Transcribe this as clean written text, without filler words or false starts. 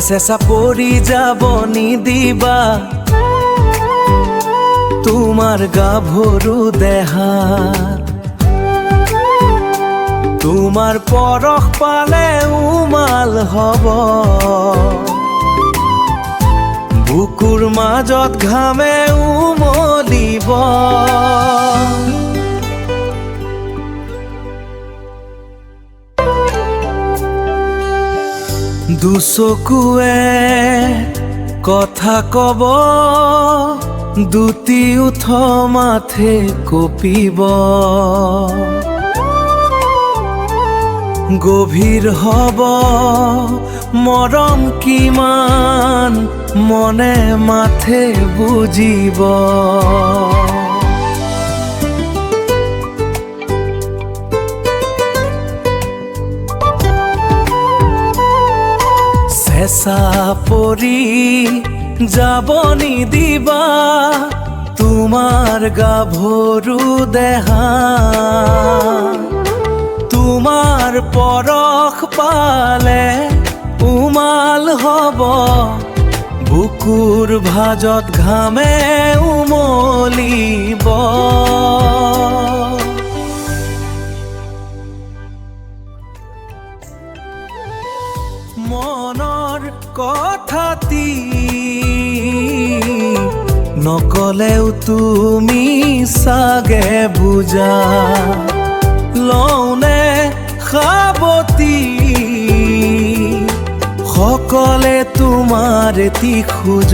শেষা পৰি যাব নিদিবা তোমাৰ গাভৰু দেহাত তোমাৰ পৰশ পালে উমাল হব বুকুৰ মাজত ঘামে উমলিব দুচকুৱে কথা কব দুটি উঠ মাথে কঁপিব গভীৰ হব মৰম কিমান মনে মাথে বুজিব শেষা পৰি যাব নিদিবা তোমাৰ গাভৰু দেহা তোমাৰ পৰশ পালে উমাল হব বুকুৰ ভাজত ঘামে উমলিব মনৰ কথাটি নকলেও তুমি চাগে বুজা লওনে সাৱতি সকলে তোমাৰ এটি খোজ